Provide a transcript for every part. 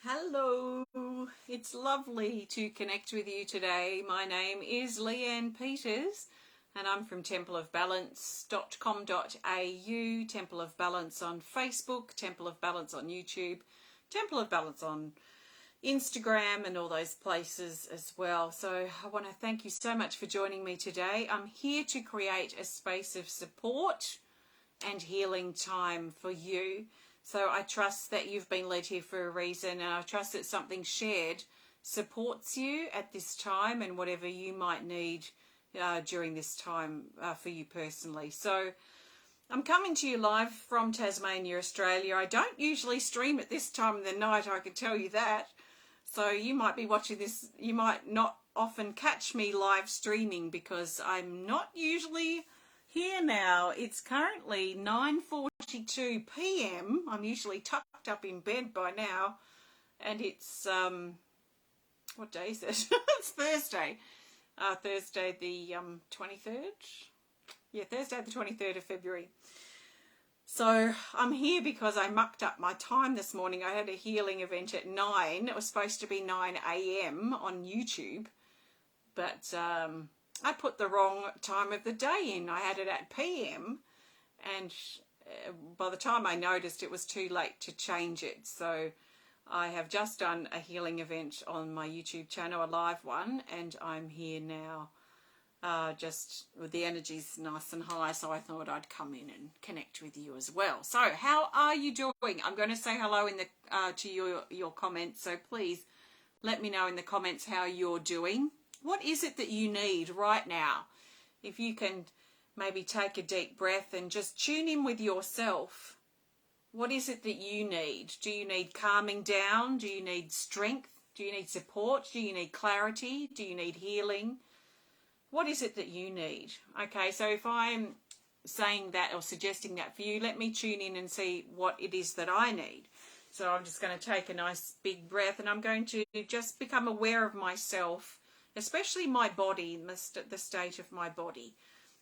Hello, it's lovely to connect with you today. My name is Leanne Peters and I'm from templeofbalance.com.au, Temple of Balance on Facebook, Temple of Balance on YouTube, Temple of Balance on Instagram and all those places as well. So I want to thank you so much for joining me today. I'm here to create a space of support and healing time for you. So I trust that you've been led here for a reason, and I trust that something shared supports you at this time and whatever you might need during this time for you personally. So I'm coming to you live from Tasmania, Australia. I don't usually stream at this time of the night, I can tell you that. So you might be watching this, you might not often catch me live streaming because I'm not usually here now. It's currently 9:42 p.m. I'm usually tucked up in bed by now, and it's what day is it? It's Thursday. Thursday the 23rd. Yeah, Thursday the 23rd of February. So I'm here because I mucked up my time this morning. I had a healing event at 9. It was supposed to be 9 a.m. on YouTube, but I put the wrong time of the day in. I had it at PM, and by the time I noticed, it was too late to change it. So I have just done a healing event on my YouTube channel, a live one, and I'm here now just with the energies nice and high, so I thought I'd come in and connect with you as well. So how are you doing? I'm going to say hello in the to your comments, so please let me know in the comments how you're doing. What is it that you need right now? If you can maybe take a deep breath and just tune in with yourself. What is it that you need? Do you need calming down? Do you need strength? Do you need support? Do you need clarity? Do you need healing? What is it that you need? Okay, so if I'm saying that or suggesting that for you, let me tune in and see what it is that I need. So I'm just going to take a nice big breath, and I'm going to just become aware of myself, especially my body, the state of my body,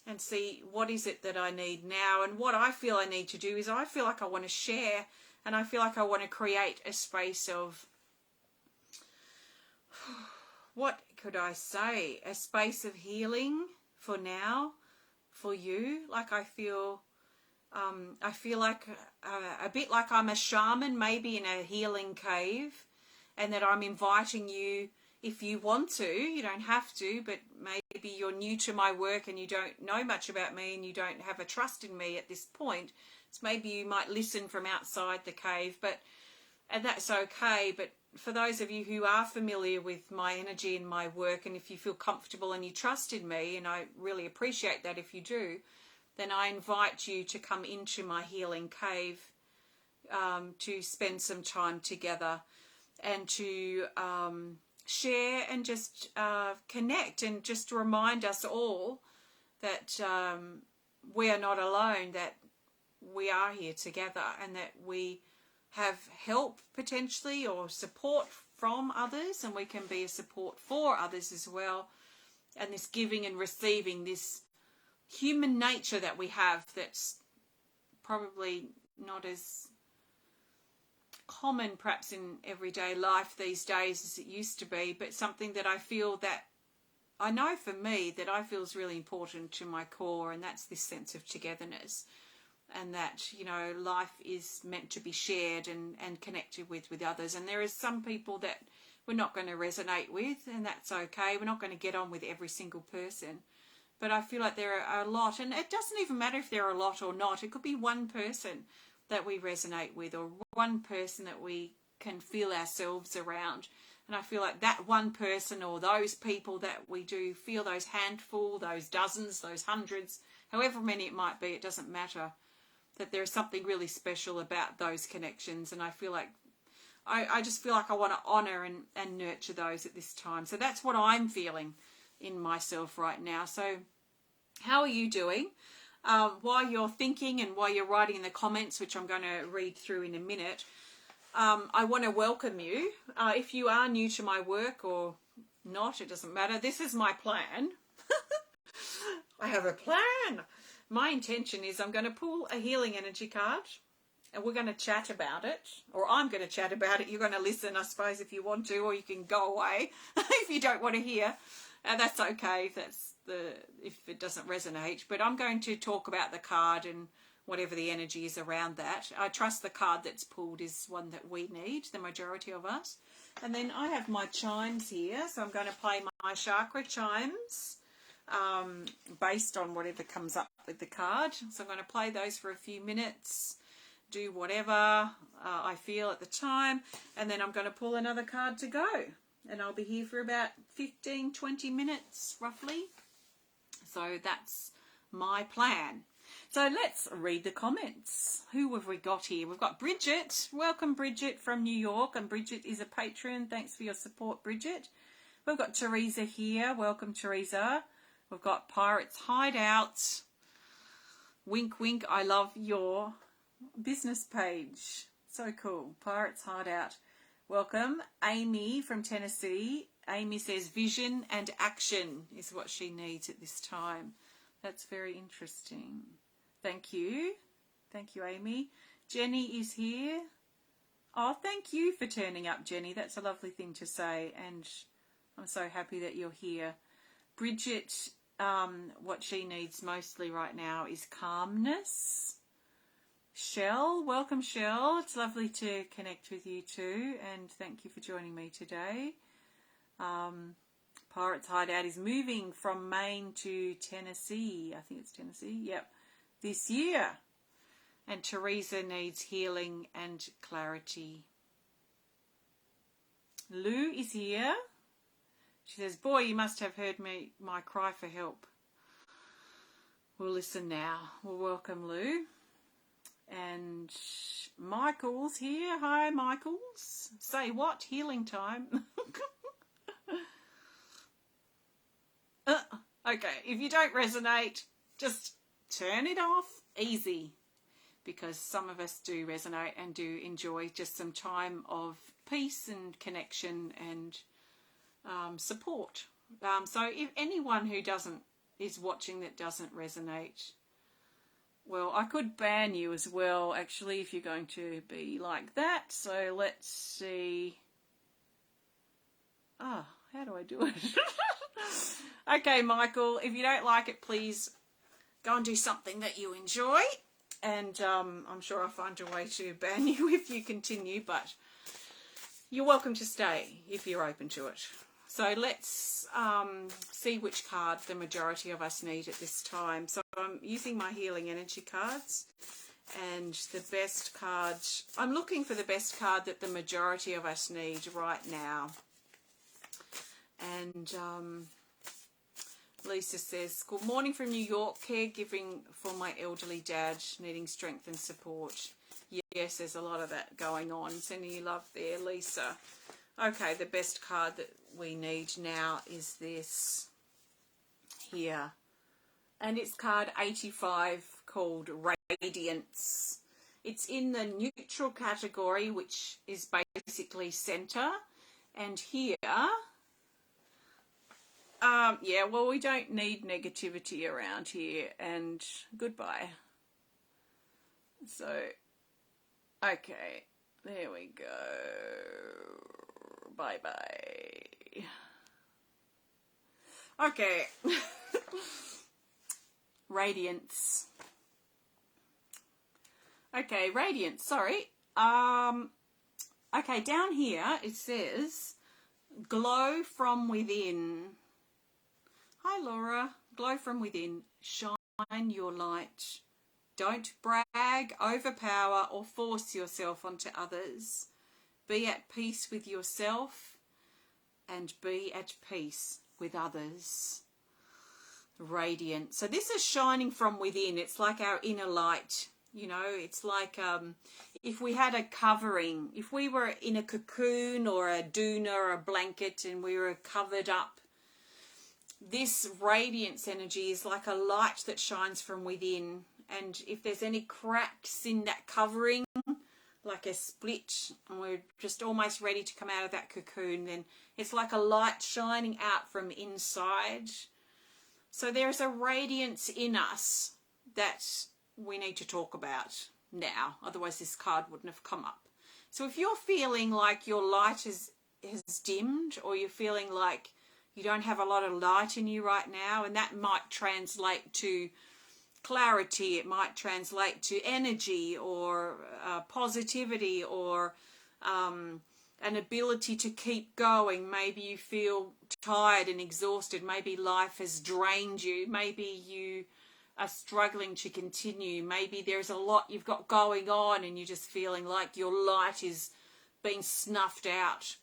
and see what is it that I need now. And what I feel I need to do is I feel like I want to share, and I feel like I want to create a space of, what could I say, a space of healing for now, for you. Like I feel like a bit like I'm a shaman, maybe in a healing cave, and that I'm inviting you. If you want to, you don't have to, but maybe you're new to my work and you don't know much about me and you don't have a trust in me at this point. So maybe you might listen from outside the cave, and that's okay. But for those of you who are familiar with my energy and my work, and if you feel comfortable and you trust in me, and I really appreciate that if you do, then I invite you to come into my healing cave to spend some time together and to share and just connect, and just to remind us all that we are not alone, that we are here together, and that we have help potentially or support from others, and we can be a support for others as well. And this giving and receiving, this human nature that we have, that's probably not as common perhaps in everyday life these days as it used to be, but something that I feel that I know for me that I feel is really important to my core, and that's this sense of togetherness, and that, you know, life is meant to be shared and connected with others. And there is some people that we're not going to resonate with, and that's okay. We're not going to get on with every single person, but I feel like there are a lot, and it doesn't even matter if there are a lot or not. It could be one person that we resonate with, or one person that we can feel ourselves around. And I feel like that one person, or those people that we do feel, those handful, those dozens, those hundreds, however many it might be, it doesn't matter, that there is something really special about those connections. And I feel like I just feel like I want to honour and nurture those at this time. So that's what I'm feeling in myself right now. So how are you doing? While you're thinking and while you're writing in the comments, which I'm going to read through in a minute, I want to welcome you. If you are new to my work or not, it doesn't matter. This is my plan. I have a plan. My intention is I'm going to pull a healing energy card, and we're going to chat about it, or I'm going to chat about it. You're going to listen, I suppose, if you want to, or you can go away if you don't want to hear. And that's okay if it doesn't resonate. But I'm going to talk about the card and whatever the energy is around that. I trust the card that's pulled is one that we need, the majority of us. And then I have my chimes here, so I'm going to play my chakra chimes based on whatever comes up with the card. So I'm going to play those for a few minutes, do whatever I feel at the time, and then I'm going to pull another card to go. And I'll be here for about 15-20 minutes roughly. So that's my plan. So let's read the comments. Who have we got here? We've got Bridget. Welcome, Bridget, from New York. And Bridget is a patron. Thanks for your support, Bridget. We've got Teresa here. Welcome, Teresa. We've got Pirates Hideout. Wink, wink. I love your business page. So cool. Pirates Hideout. Welcome. Amy from Tennessee. Amy says vision and action is what she needs at this time. That's very interesting. Thank you. Thank you, Amy. Jenny is here. Oh, thank you for turning up, Jenny. That's a lovely thing to say, and I'm so happy that you're here. Bridget, what she needs mostly right now is calmness. Shell, welcome, Shell. It's lovely to connect with you too, and thank you for joining me today. Pirates Hideout is moving from Maine to Tennessee. I think it's Tennessee. Yep. This year. And Teresa needs healing and clarity. Lou is here. She says, boy, you must have heard my cry for help. We'll listen now. We'll welcome Lou. And Michael's here. Hi, Michael's. Say what? Healing time. Okay, if you don't resonate, just turn it off. Easy. Because some of us do resonate and do enjoy just some time of peace and connection and support. So if anyone who is watching that doesn't resonate, well, I could ban you as well, actually, if you're going to be like that. So let's see. How do I do it? Okay, Michael, if you don't like it, please go and do something that you enjoy. And I'm sure I'll find a way to ban you if you continue, but you're welcome to stay if you're open to it. So let's see which card the majority of us need at this time. So I'm using my healing energy cards, and the best card, I'm looking for the best card that the majority of us need right now. And Lisa says, good morning from New York, caregiving for my elderly dad, needing strength and support. Yes, there's a lot of that going on. Sending you love there, Lisa. Okay, the best card that we need now is this here. And it's card 85 called Radiance. It's in the neutral category, which is basically center. And here, yeah, well, we don't need negativity around here. And goodbye. So, okay, there we go. Bye-bye. Okay. Radiance. Okay, radiance, sorry. Okay, down here it says, glow from within. Hi, Laura. Glow from within. Shine your light. Don't brag, overpower, or force yourself onto others. Be at peace with yourself and be at peace with others. Radiant. So this is shining from within. It's like our inner light. You know, it's like if we had a covering, if we were in a cocoon or a doona or a blanket and we were covered up, this radiance energy is like a light that shines from within. And if there's any cracks in that covering, like a split, and we're just almost ready to come out of that cocoon, then it's like a light shining out from inside. So there's a radiance in us that we need to talk about now. Otherwise this card wouldn't have come up. So if you're feeling like your light has dimmed, or you're feeling like you don't have a lot of light in you right now, and that might translate to clarity, it might translate to energy or positivity, or an ability to keep going. Maybe you feel tired and exhausted. Maybe life has drained you. Maybe you are struggling to continue. Maybe there's a lot you've got going on and you're just feeling like your light is being snuffed out.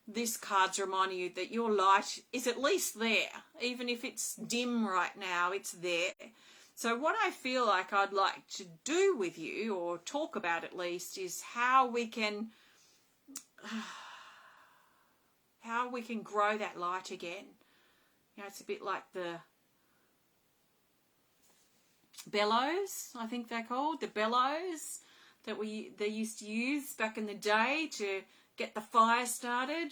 This card's reminding you that your light is at least there. Even if it's dim right now, it's there. So what I feel like I'd like to do with you, or talk about at least, is how we can grow that light again. You know, it's a bit like the bellows, I think they're called, the bellows that they used to use back in the day to get the fire started,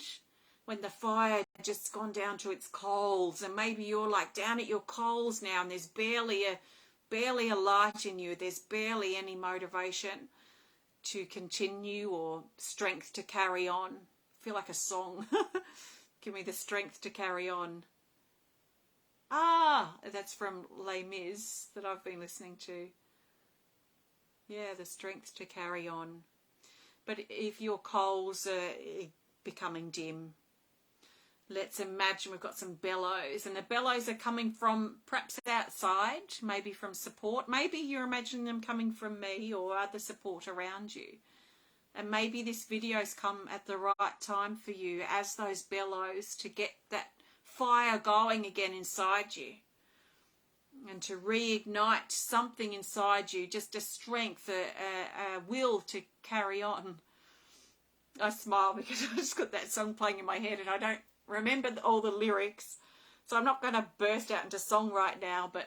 when the fire had just gone down to its coals. And maybe you're like down at your coals now, and there's barely a light in you. There's barely any motivation to continue or strength to carry on. I feel like a song. Give me the strength to carry on. That's from Les Mis that I've been listening to. Yeah, the strength to carry on. But if your coals are becoming dim, let's imagine we've got some bellows, and the bellows are coming from perhaps outside, maybe from support. Maybe you're imagining them coming from me or other support around you. And maybe this video's come at the right time for you as those bellows, to get that fire going again inside you, and to reignite something inside you, just a strength, a will to carry on. I smile because I just got that song playing in my head and I don't remember all the lyrics, so I'm not going to burst out into song right now, but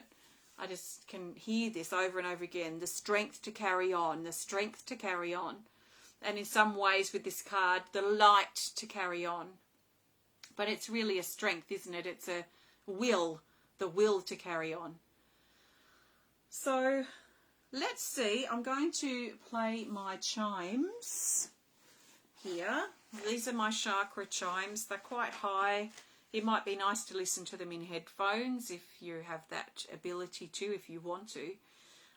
I just can hear this over and over again. The strength to carry on, the strength to carry on. And in some ways with this card, the light to carry on. But it's really a strength, isn't it? It's a will, the will to carry on. So let's see. I'm going to play my chimes here. These are my chakra chimes. They're quite high. It might be nice to listen to them in headphones if you have that ability to, if you want to.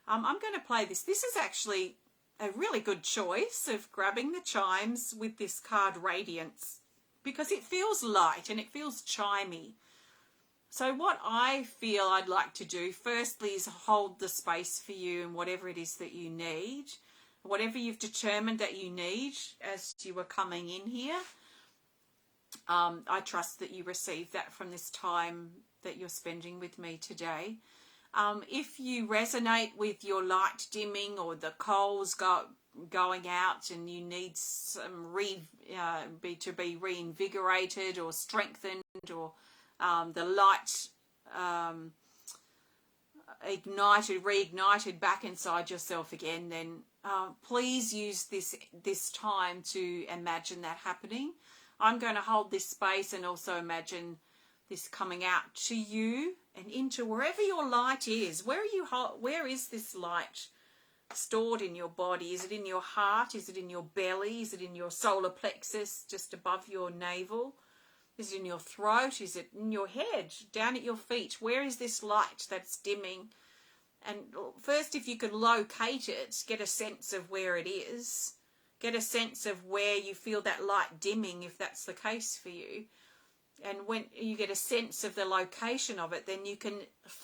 I'm going to play this. This is actually a really good choice of grabbing the chimes with this card Radiance, because it feels light and it feels chimey. So what I feel I'd like to do firstly is hold the space for you and whatever it is that you need, whatever you've determined that you need as you were coming in here. I trust that you receive that from this time that you're spending with me today. If you resonate with your light dimming or the coals going out and you need some to be reinvigorated or strengthened, or the light reignited back inside yourself again, then please use this time to imagine that happening. I'm going to hold this space and also imagine this coming out to you and into wherever your light is. Where is this light stored in your body? Is it in your heart? Is it in your belly? Is it in your solar plexus just above your navel? Is it in your throat? Is it in your head, down at your feet? Where is this light that's dimming? And first, if you can locate it, get a sense of where it is. Get a sense of where you feel that light dimming, if that's the case for you. And when you get a sense of the location of it, then you can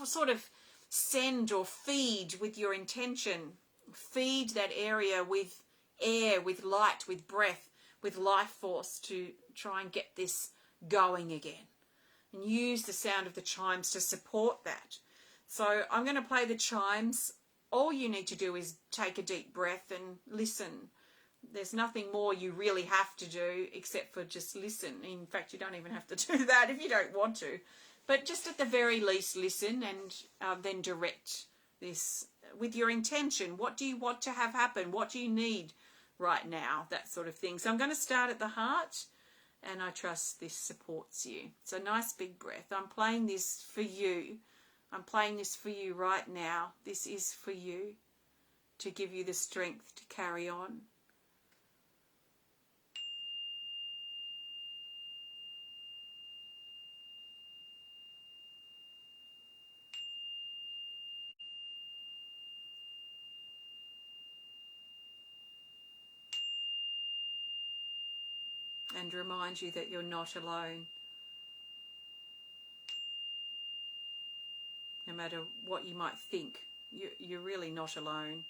sort of send or feed with your intention. Feed that area with air, with light, with breath, with life force to try and get this going again. And use the sound of the chimes to support that. So I'm going to play the chimes. All you need to do is take a deep breath and listen. There's nothing more you really have to do except for just listen. In fact, you don't even have to do that if you don't want to. But just at the very least, listen and then direct this with your intention. What do you want to have happen? What do you need right now? That sort of thing. So I'm going to start at the heart, and I trust this supports you. So nice big breath. I'm playing this for you. I'm playing this for you right now. This is for you. to give you the strength to carry on. And remind you that you're not alone. No matter what you might think, you're really not alone.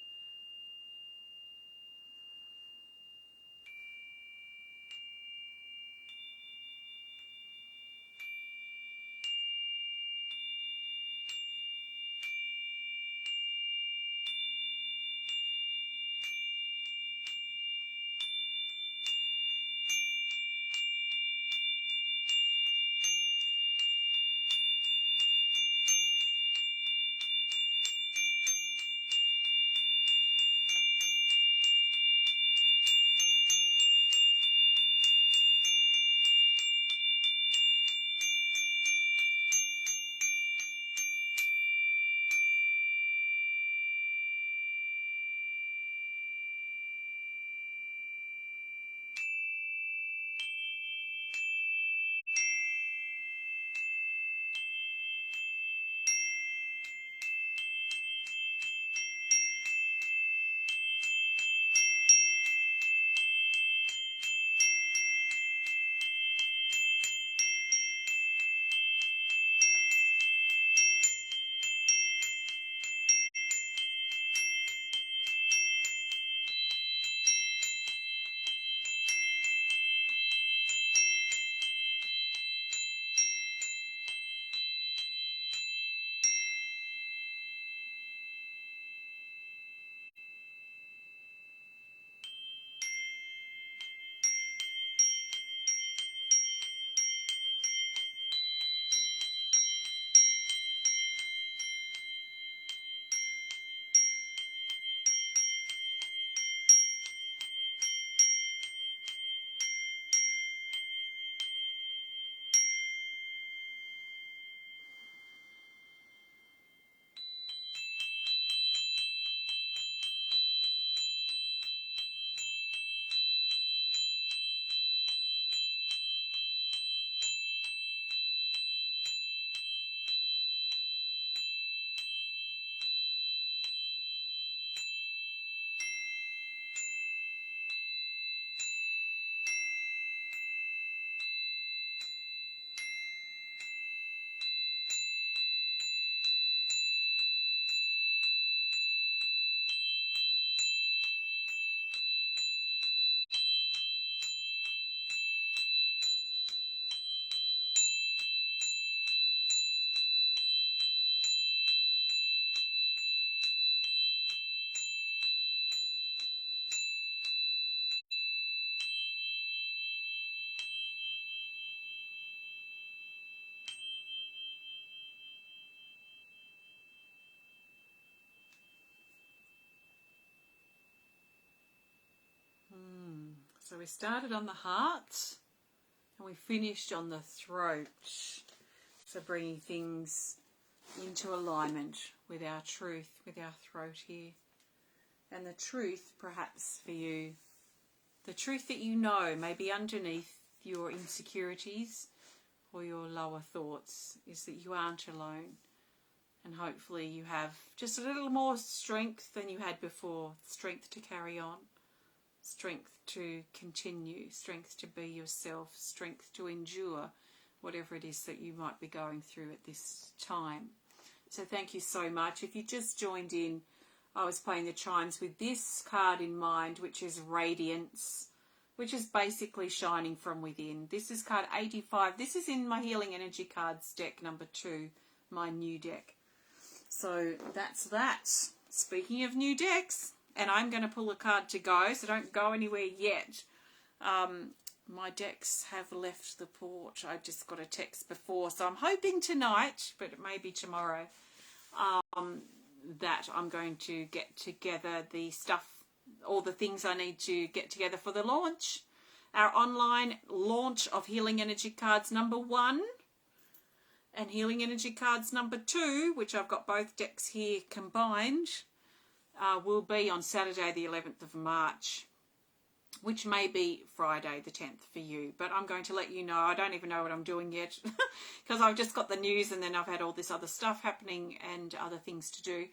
So we started on the heart and we finished on the throat. So bringing things into alignment with our truth, with our throat here. And the truth, perhaps for you, the truth that you know may be underneath your insecurities or your lower thoughts, is that you aren't alone. And hopefully you have just a little more strength than you had before, strength to carry on, strength to continue, strength to be yourself, strength to endure whatever it is that you might be going through at this time. So thank you so much. If you just joined in, I was playing the chimes with this card in mind, which is radiance, which is basically shining from within. This is card 85. This is in my Healing Energy Cards deck number 2, my new deck. So that's that. Speaking of new decks, and I'm going to pull a card to go, so don't go anywhere yet. My decks have left the port. I just got a text before, so I'm hoping tonight, but it may be tomorrow, that I'm going to get together the stuff, all the things I need to get together for the launch. Our online launch of Healing Energy Cards number 1 and Healing Energy Cards number 2, which I've got both decks here combined. will be on Saturday the 11th of March, which may be Friday the 10th for you. But I'm going to let you know. I don't even know what I'm doing yet because I've just got the news and then I've had all this other stuff happening and other things to do.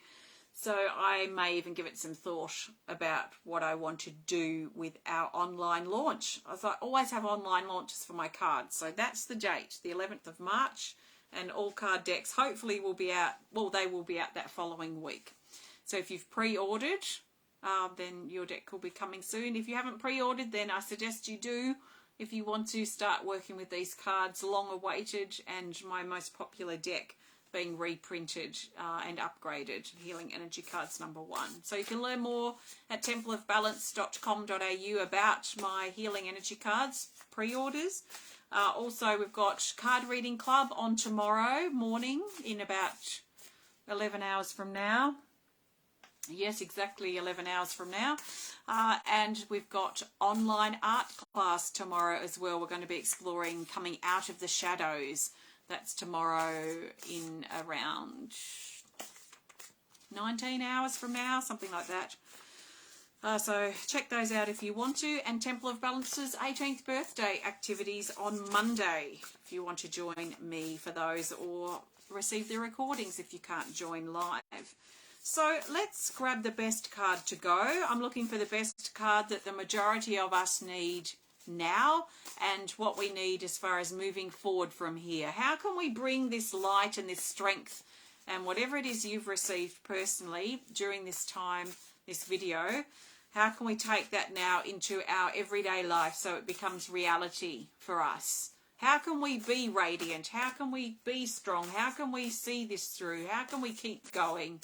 So I may even give it some thought about what I want to do with our online launch. As I always have online launches for my cards. So that's the date, the 11th of March. And all card decks hopefully will be out. Well, they will be out that following week. So if you've pre-ordered, then your deck will be coming soon. If you haven't pre-ordered, then I suggest you do. If you want to start working with these cards, long awaited, and my most popular deck being reprinted and upgraded, Healing Energy Cards #1. So you can learn more at templeofbalance.com.au about my Healing Energy Cards pre-orders. Also, we've got Card Reading Club on tomorrow morning in about 11 hours from now. Yes, exactly 11 hours from now. And we've got online art class tomorrow as well. We're going to be exploring coming out of the shadows. That's tomorrow in around 19 hours from now, something like that. So check those out if you want to. And Temple of Balance's 18th birthday activities on Monday, if you want to join me for those or receive the recordings if you can't join live. So let's grab the best card to go. I'm looking for the best card that the majority of us need now and what we need as far as moving forward from here. How can we bring this light and this strength and whatever it is you've received personally during this time, this video, how can we take that now into our everyday life so it becomes reality for us? How can we be radiant? How can we be strong? How can we see this through? How can we keep going?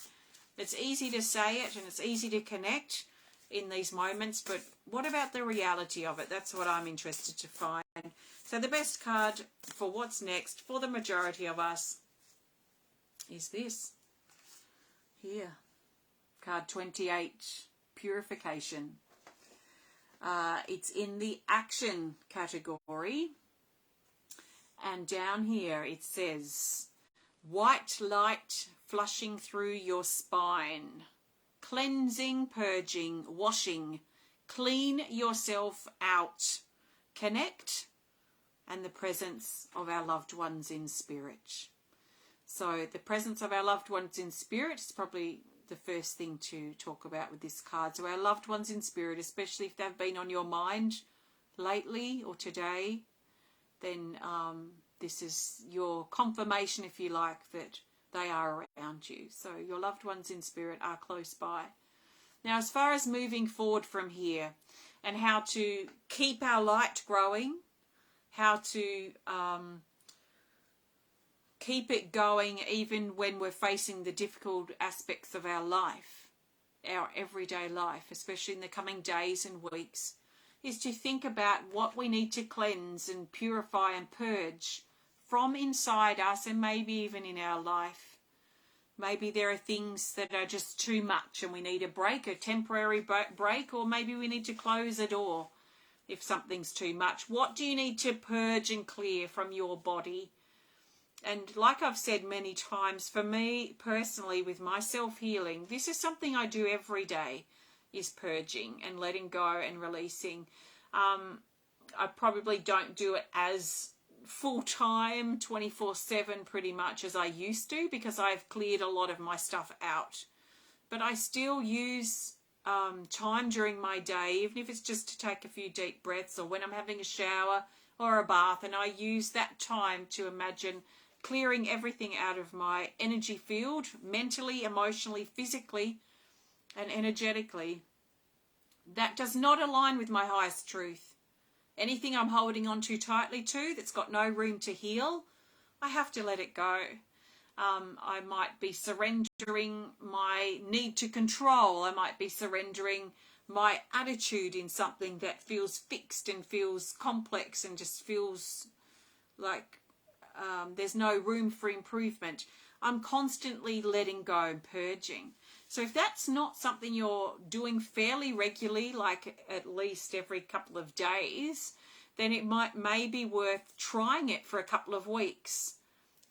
It's easy to say it and it's easy to connect in these moments, but what about the reality of it? That's what I'm interested to find. So the best card for what's next for the majority of us is this here, card 28, Purification. It's in the action category, and down here it says white light flushing through your spine. Cleansing, purging, washing, clean yourself out, connect, and the presence of our loved ones in spirit. So the presence of our loved ones in spirit is probably the first thing to talk about with this card. So our loved ones in spirit, especially if they've been on your mind lately or today, then this is your confirmation, if you like, that they are around you. So your loved ones in spirit are close by. Now, as far as moving forward from here and how to keep our light growing, how to keep it going even when we're facing the difficult aspects of our life, our everyday life, especially in the coming days and weeks, is to think about what we need to cleanse and purify and purge from inside us and maybe even in our life. Maybe there are things that are just too much and we need a break, a temporary break, or maybe we need to close a door if something's too much. What do you need to purge and clear from your body? And like I've said many times, for me personally with my self-healing, this is something I do every day, is purging and letting go and releasing. I probably don't do it as full-time 24/7 pretty much as I used to, because I've cleared a lot of my stuff out, but I still use time during my day, even if it's just to take a few deep breaths or when I'm having a shower or a bath, and I use that time to imagine clearing everything out of my energy field, mentally, emotionally, physically and energetically, that does not align with my highest truth. Anything I'm holding on too tightly to that's got no room to heal, I have to let it go. I might be surrendering my need to control. I might be surrendering my attitude in something that feels fixed and feels complex and just feels like there's no room for improvement. I'm constantly letting go and purging. So if that's not something you're doing fairly regularly, like at least every couple of days, then it may be worth trying it for a couple of weeks.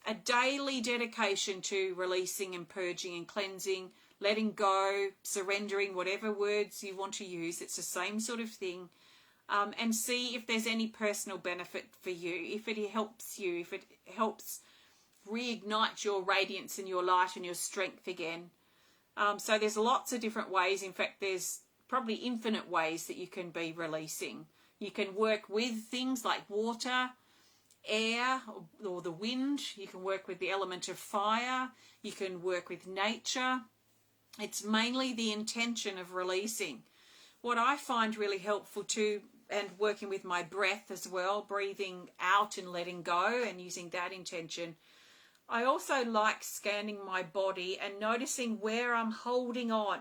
A daily dedication to releasing and purging and cleansing, letting go, surrendering, whatever words you want to use. It's the same sort of thing. And see if there's any personal benefit for you, if it helps you, if it helps reignite your radiance and your light and your strength again. So there's lots of different ways. In fact, there's probably infinite ways that you can be releasing. You can work with things like water, air, or the wind. You can work with the element of fire. You can work with nature. It's mainly the intention of releasing. What I find really helpful too, and working with my breath as well, breathing out and letting go and using that intention. I also like scanning my body and noticing where I'm holding on.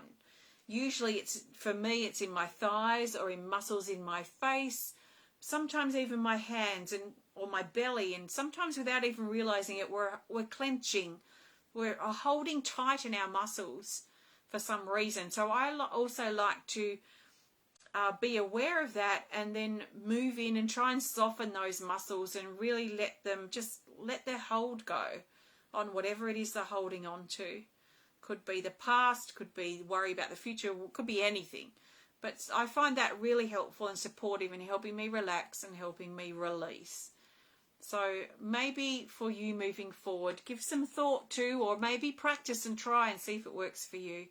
Usually for me it's in my thighs or in muscles in my face, sometimes even my hands or my belly, and sometimes without even realizing it we're clenching, we're holding tight in our muscles for some reason. So I also like to be aware of that and then move in and try and soften those muscles and really let their hold go on whatever it is they're holding on to. Could be the past, could be worry about the future, could be anything. But I find that really helpful and supportive in helping me relax and helping me release. So maybe for you moving forward, give some thought to, or maybe practice and try and see if it works for you.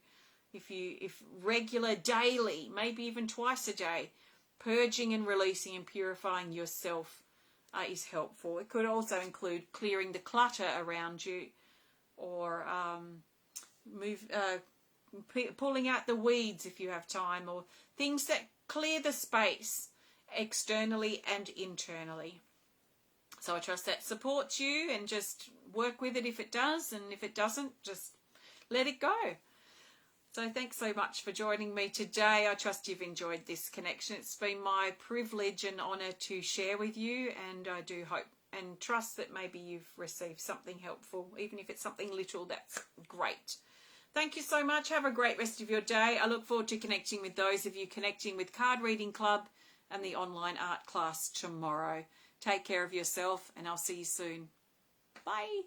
If regular, daily, maybe even twice a day, purging and releasing and purifying yourself is helpful. It could also include clearing the clutter around you, or pulling out the weeds if you have time, or things that clear the space externally and internally. So I trust that supports you, and just work with it if it does, and if it doesn't, just let it go. So thanks so much for joining me today. I trust you've enjoyed this connection. It's been my privilege and honour to share with you, and I do hope and trust that maybe you've received something helpful. Even if it's something little, that's great. Thank you so much. Have a great rest of your day. I look forward to connecting with those of you connecting with Card Reading Club and the online art class tomorrow. Take care of yourself, and I'll see you soon. Bye.